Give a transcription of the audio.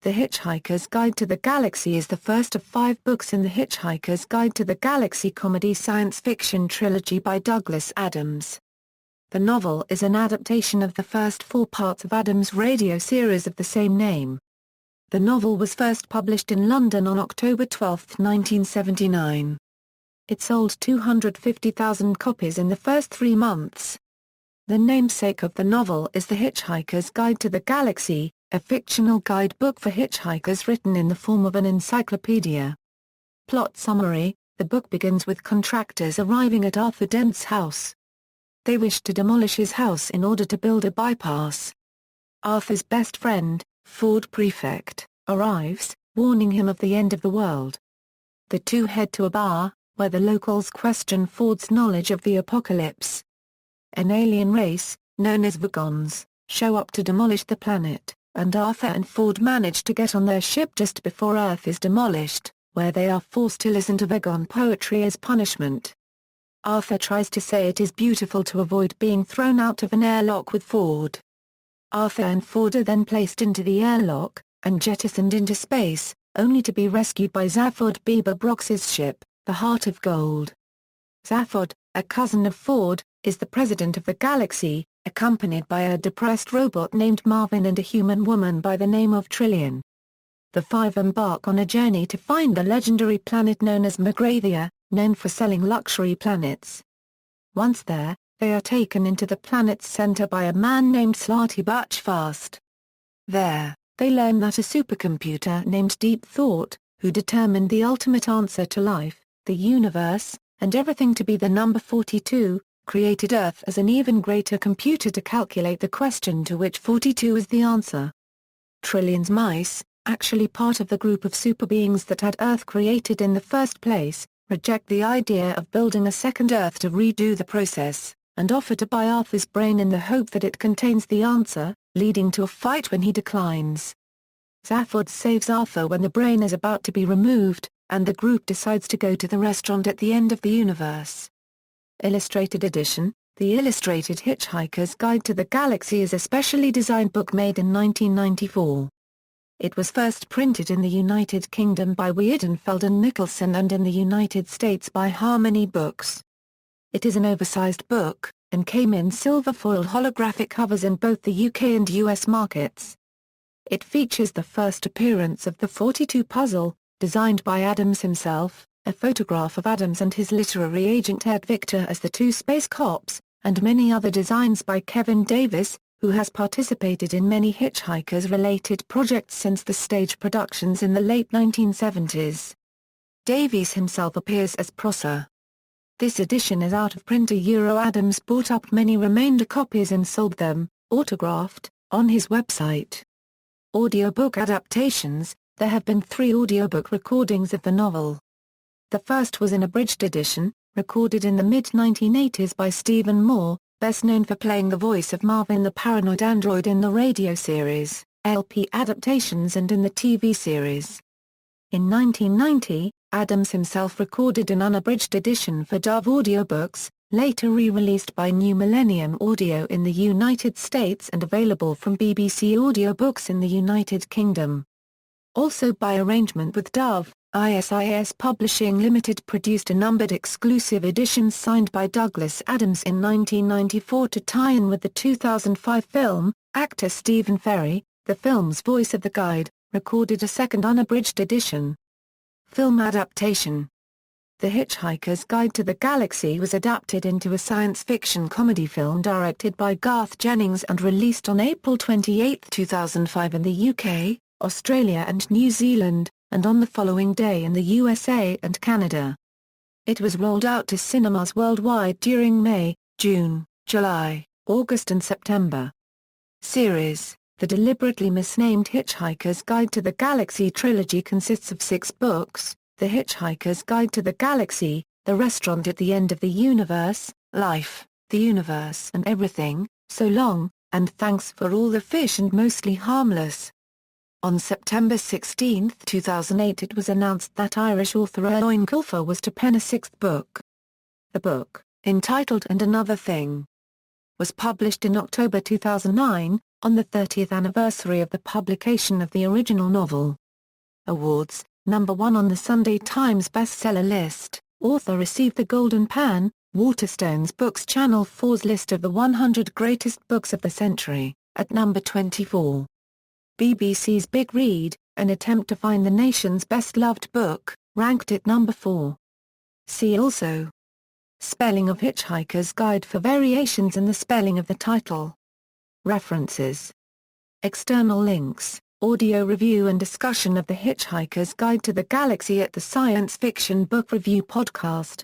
The Hitchhiker's Guide to the Galaxy is the first of 5 books in the Hitchhiker's Guide to the Galaxy comedy science fiction trilogy by Douglas Adams. The novel is an adaptation of the first 4 parts of Adams' radio series of the same name. The novel was first published in London on October 12, 1979. It sold 250,000 copies in the first 3 months. The namesake of the novel is The Hitchhiker's Guide to the Galaxy, a fictional guidebook for hitchhikers written in the form of an encyclopedia. Plot summary: the book begins with contractors arriving at Arthur Dent's house. They wish to demolish his house in order to build a bypass. Arthur's best friend, Ford Prefect, arrives, warning him of the end of the world. The two head to a bar, where the locals question Ford's knowledge of the apocalypse. An alien race, known as Vagons, show up to demolish the planet, and Arthur and Ford manage to get on their ship just before Earth is demolished, where they are forced to listen to Vagon poetry as punishment. Arthur tries to say it is beautiful to avoid being thrown out of an airlock with Ford. Arthur and Ford are then placed into the airlock, and jettisoned into space, only to be rescued by Zaphod Beeberbrox's ship, the Heart of Gold. Zaphod, a cousin of Ford, is the president of the galaxy, accompanied by a depressed robot named Marvin and a human woman by the name of Trillian. The 5 embark on a journey to find the legendary planet known as Magrathia, known for selling luxury planets. Once there, they are taken into the planet's center by a man named Slarty Butchfast. There, they learn that a supercomputer named Deep Thought, who determined the ultimate answer to life, the universe, and everything to be the number 42, created Earth as an even greater computer to calculate the question to which 42 is the answer. Trillian's mice, actually part of the group of superbeings that had Earth created in the first place, reject the idea of building a second Earth to redo the process, and offer to buy Arthur's brain in the hope that it contains the answer, leading to a fight when he declines. Zaphod saves Arthur when the brain is about to be removed, and the group decides to go to the restaurant at the end of the universe. Illustrated edition: The Illustrated Hitchhiker's Guide to the Galaxy is a specially designed book made in 1994. It was first printed in the United Kingdom by Weidenfeld and Nicholson and in the United States by Harmony Books. It is an oversized book, and came in silver foil holographic covers in both the UK and US markets. It features the first appearance of the 42 puzzle, designed by Adams himself, a photograph of Adams and his literary agent Ed Victor as the 2 space cops, and many other designs by Kevin Davis, who has participated in many Hitchhikers-related projects since the stage productions in the late 1970s. Davies himself appears as Prosser. This edition is out of print. Adams bought up many remainder copies and sold them, autographed, on his website. Audiobook adaptations: there have been 3 audiobook recordings of the novel. The first was an abridged edition, recorded in the mid-1980s by Stephen Moore, best known for playing the voice of Marvin the Paranoid Android in the radio series, LP Adaptations, and in the TV series. In 1990, Adams himself recorded an unabridged edition for Dove Audiobooks, later re-released by New Millennium Audio in the United States and available from BBC Audiobooks in the United Kingdom. Also by arrangement with Dove, ISIS Publishing Limited produced a numbered exclusive editions signed by Douglas Adams in 1994 to tie in with the 2005 film. Actor Stephen Ferry, the film's voice of the guide, recorded a second unabridged edition. Film adaptation: The Hitchhiker's Guide to the Galaxy was adapted into a science fiction comedy film directed by Garth Jennings and released on April 28, 2005 in the UK, Australia and New Zealand, and on the following day in the USA and Canada. It was rolled out to cinemas worldwide during May, June, July, August and September. Series: The deliberately misnamed Hitchhiker's Guide to the Galaxy trilogy consists of 6 books: The Hitchhiker's Guide to the Galaxy, The Restaurant at the End of the Universe, Life, the Universe and Everything, So Long, and Thanks for All the Fish and Mostly Harmless. On September 16, 2008 it was announced that Irish author Eoin Colfer was to pen a 6th book. The book, entitled And Another Thing, was published in October 2009, on the 30th anniversary of the publication of the original novel. Awards: number 1 on the Sunday Times bestseller list, author received the Golden Pan, Waterstones Books Channel 4's list of the 100 greatest books of the century, at number 24. BBC's Big Read, an attempt to find the nation's best-loved book, ranked at number 4. See also: Spelling of Hitchhiker's Guide for variations in the spelling of the title. References. External links: audio review and discussion of The Hitchhiker's Guide to the Galaxy at the Science Fiction Book Review Podcast.